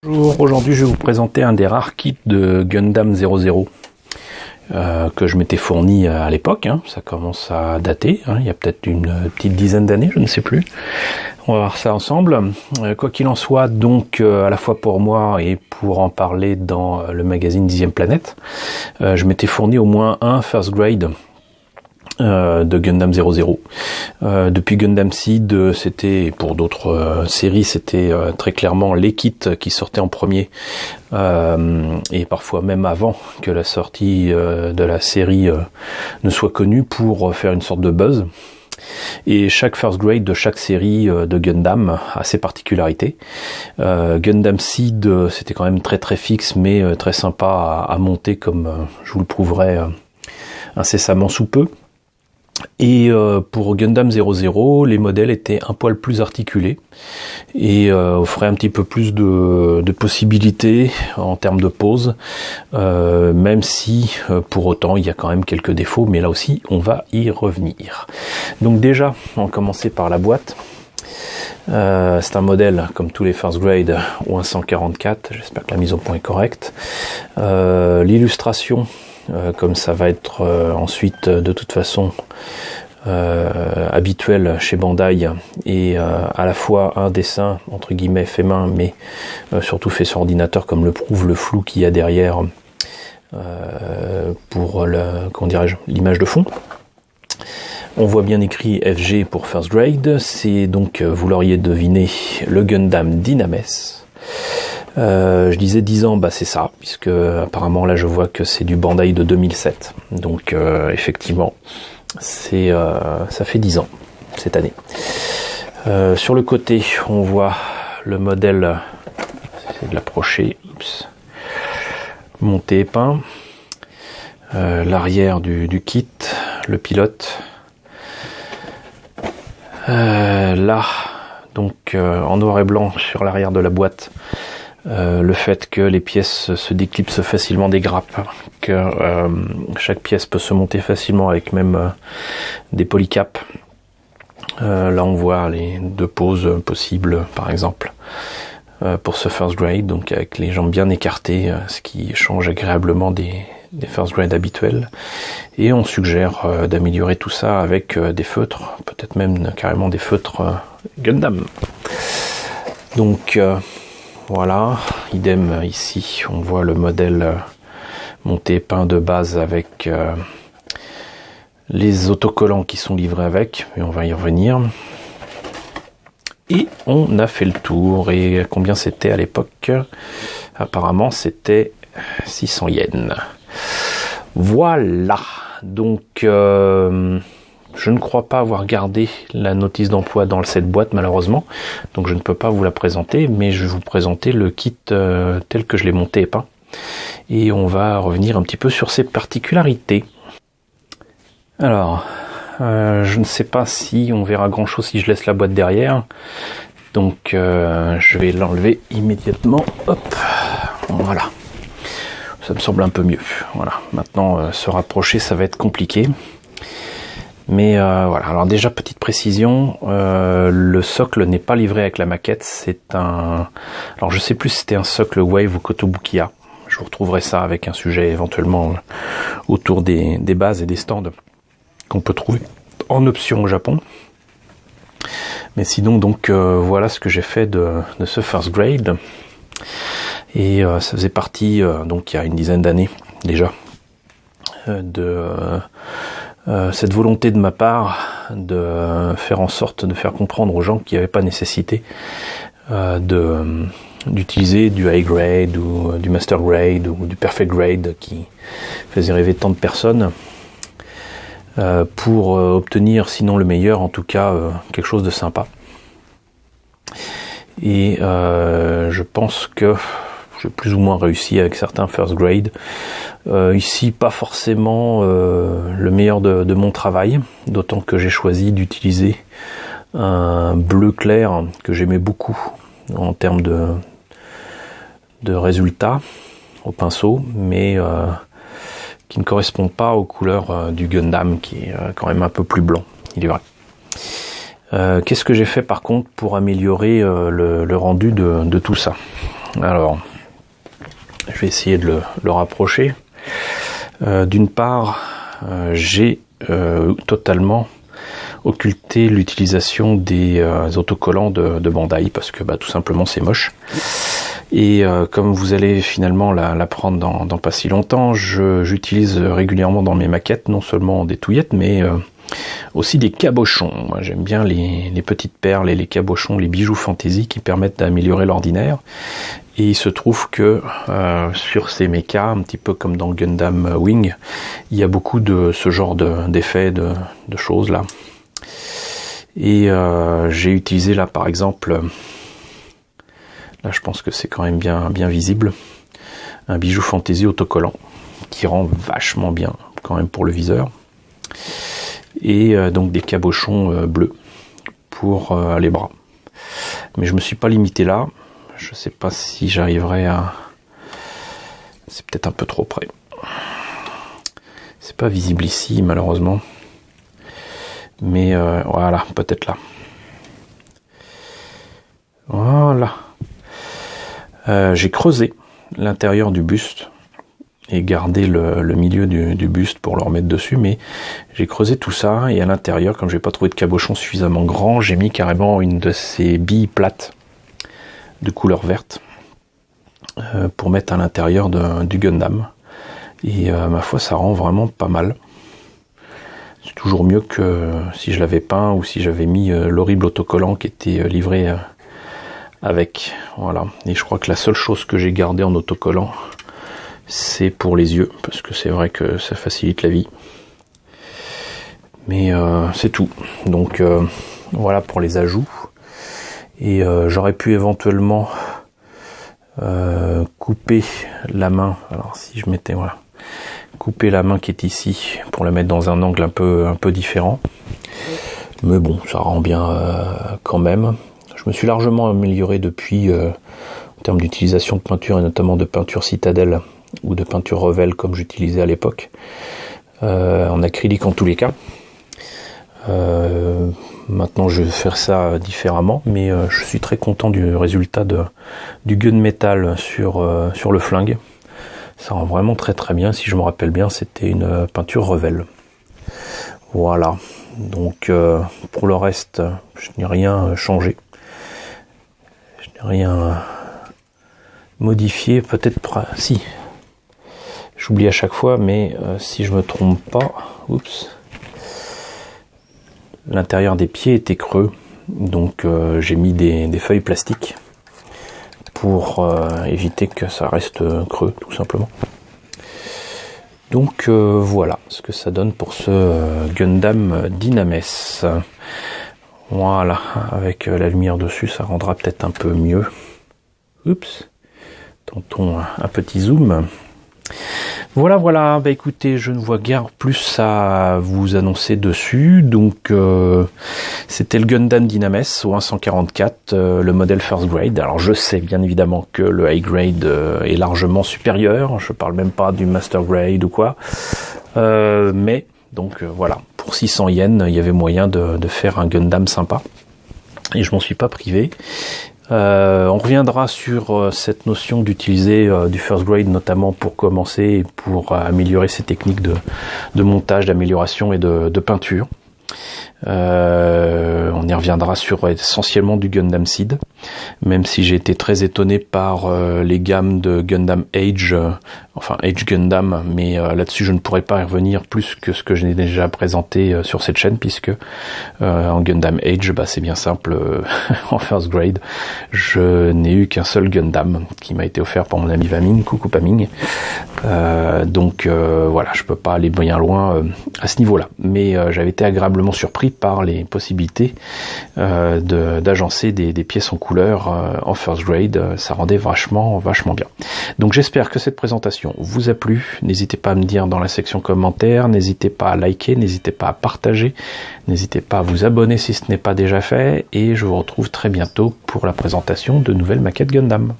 Bonjour, aujourd'hui je vais vous présenter un des rares kits de Gundam 00 que je m'étais fourni à l'époque, ça commence à dater, il y a peut-être une petite dizaine d'années, je ne sais plus. On va voir ça ensemble. Quoi qu'il en soit, donc à la fois pour moi et pour en parler dans le magazine 10e Planète, je m'étais fourni au moins un first grade de Gundam 00. Depuis Gundam Seed, c'était, pour d'autres séries, c'était très clairement les kits qui sortaient en premier, et parfois même avant que la sortie de la série ne soit connue, pour faire une sorte de buzz. Et chaque first grade de chaque série de Gundam a ses particularités. Gundam Seed, c'était quand même très très fixe, mais très sympa à monter, comme je vous le prouverai incessamment sous peu. Et pour Gundam 00, les modèles étaient un poil plus articulés et offraient un petit peu plus de possibilités en termes de pose, même si pour autant il y a quand même quelques défauts, mais là aussi on va y revenir. Donc déjà, on va commencer par la boîte. C'est un modèle comme tous les first grade ou un 144, j'espère que la mise au point est correcte. L'illustration, comme ça va être ensuite de toute façon habituel chez Bandai, et à la fois un dessin entre guillemets fait main, mais surtout fait sur ordinateur, comme le prouve le flou qu'il y a derrière pour l'image de fond. On voit bien écrit FG pour first grade, c'est donc, vous l'auriez deviné, le Gundam Dynames. Je disais 10 ans, c'est ça, puisque apparemment là je vois que c'est du Bandai de 2007. Donc effectivement, ça fait 10 ans cette année. Sur le côté, on voit le modèle, j'essaie de l'approcher, monté et peint. L'arrière du kit, le pilote. Là, donc en noir et blanc sur l'arrière de la boîte, le fait que les pièces se déclipsent facilement des grappes, que chaque pièce peut se monter facilement avec même des polycaps. Là on voit les deux poses possibles par exemple pour ce first grade, donc avec les jambes bien écartées, ce qui change agréablement des first grade habituels. Et on suggère d'améliorer tout ça avec des feutres, peut-être même carrément des feutres Gundam. Donc voilà, idem ici, on voit le modèle monté peint de base avec les autocollants qui sont livrés avec, mais on va y revenir. Et on a fait le tour, et combien c'était à l'époque? Apparemment c'était 600 yens. Voilà, donc je ne crois pas avoir gardé la notice d'emploi dans cette boîte malheureusement, donc je ne peux pas vous la présenter, mais je vais vous présenter le kit tel que je l'ai monté et peint, et on va revenir un petit peu sur ses particularités. Alors, je ne sais pas si on verra grand chose si je laisse la boîte derrière, donc je vais l'enlever immédiatement. Hop, voilà, ça me semble un peu mieux. Voilà, maintenant se rapprocher ça va être compliqué. Mais voilà, alors déjà petite précision, le socle n'est pas livré avec la maquette, c'est un... Alors je sais plus si c'était un socle Wave ou Kotobukiya, je vous retrouverai ça avec un sujet éventuellement autour des bases et des stands qu'on peut trouver en option au Japon. Mais sinon donc voilà ce que j'ai fait de ce first grade, et ça faisait partie, donc il y a une dizaine d'années déjà, de... cette volonté de ma part de faire en sorte de faire comprendre aux gens qu'il n'y avait pas nécessité d'utiliser du high grade ou du master grade ou du perfect grade qui faisait rêver tant de personnes pour obtenir, sinon le meilleur, en tout cas quelque chose de sympa. Et je pense que j'ai plus ou moins réussi avec certains first grade. Ici, pas forcément le meilleur de mon travail, d'autant que j'ai choisi d'utiliser un bleu clair que j'aimais beaucoup en termes de résultats au pinceau, mais qui ne correspond pas aux couleurs du Gundam, qui est quand même un peu plus blanc, il est vrai. Qu'est-ce que j'ai fait par contre pour améliorer le rendu de tout ça? Alors, je vais essayer de le rapprocher. D'une part, j'ai totalement occulté l'utilisation des autocollants de Bandai parce que tout simplement c'est moche. Et comme vous allez finalement l'apprendre dans pas si longtemps, j'utilise régulièrement dans mes maquettes non seulement des touillettes mais aussi des cabochons. Moi j'aime bien les petites perles et les cabochons, les bijoux fantasy qui permettent d'améliorer l'ordinaire. Et il se trouve que sur ces mechas, un petit peu comme dans Gundam Wing, il y a beaucoup de ce genre d'effets, de choses là. Et j'ai utilisé là par exemple, là je pense que c'est quand même bien visible, un bijou fantasy autocollant qui rend vachement bien quand même pour le viseur. Et donc des cabochons bleus pour les bras. Mais je me suis pas limité là. Je sais pas si j'arriverai à... C'est peut-être un peu trop près. C'est pas visible ici malheureusement. Mais voilà, peut-être là. Voilà. J'ai creusé l'intérieur du buste et gardé le milieu du buste pour le remettre dessus, mais j'ai creusé tout ça et à l'intérieur, comme j'ai pas trouvé de cabochon suffisamment grand, j'ai mis carrément une de ces billes plates de couleur verte pour mettre à l'intérieur du Gundam. Et ma foi, ça rend vraiment pas mal. C'est toujours mieux que si je l'avais peint ou si j'avais mis l'horrible autocollant qui était livré avec. Voilà. Et je crois que la seule chose que j'ai gardée en autocollant, c'est pour les yeux, parce que c'est vrai que ça facilite la vie. Mais c'est tout. Donc voilà pour les ajouts. Et j'aurais pu éventuellement couper la main. Alors si je mettais, voilà, couper la main qui est ici pour la mettre dans un angle un peu différent. Mais bon, ça rend bien quand même. Je me suis largement amélioré depuis en termes d'utilisation de peinture et notamment de peinture citadelle ou de peinture Revel comme j'utilisais à l'époque. En acrylique en tous les cas. Maintenant je vais faire ça différemment, mais je suis très content du résultat du gunmetal sur le flingue. Ça rend vraiment très très bien. Si je me rappelle bien, c'était une peinture Revel. Voilà. Donc pour le reste, je n'ai rien changé. Je n'ai rien modifié. Peut-être si. J'oublie à chaque fois, mais si je me trompe pas, oups. L'intérieur des pieds était creux, donc j'ai mis des feuilles plastiques pour éviter que ça reste creux, tout simplement. Donc voilà ce que ça donne pour ce Gundam Dynames. Voilà, avec la lumière dessus, ça rendra peut-être un peu mieux. Oups, tentons un petit zoom. Voilà, bah écoutez, je ne vois guère plus à vous annoncer dessus, donc c'était le Gundam Dynames au 144, le modèle First Grade. Alors je sais bien évidemment que le High Grade est largement supérieur, je parle même pas du Master Grade ou quoi, mais donc voilà, pour 600 yens, il y avait moyen de faire un Gundam sympa, et je m'en suis pas privé. On reviendra sur cette notion d'utiliser du first grade notamment pour commencer et pour améliorer ses techniques de montage, d'amélioration et de peinture. On y reviendra sur essentiellement du Gundam Seed, même si j'ai été très étonné par les gammes de Gundam Age, enfin Age Gundam, mais là-dessus je ne pourrais pas y revenir plus que ce que j'ai déjà présenté sur cette chaîne, puisque en Gundam Age, c'est bien simple, en first grade, je n'ai eu qu'un seul Gundam qui m'a été offert par mon ami Vaming, coucou Paming, donc voilà, je peux pas aller bien loin à ce niveau-là, mais j'avais été agréablement surpris par les possibilités d'agencer des pièces en couleur en first grade. Ça rendait vachement bien. Donc j'espère que cette présentation vous a plu. N'hésitez pas à me dire dans la section commentaires, n'hésitez pas à liker, n'hésitez pas à partager, n'hésitez pas à vous abonner si ce n'est pas déjà fait, et je vous retrouve très bientôt pour la présentation de nouvelles maquettes Gundam.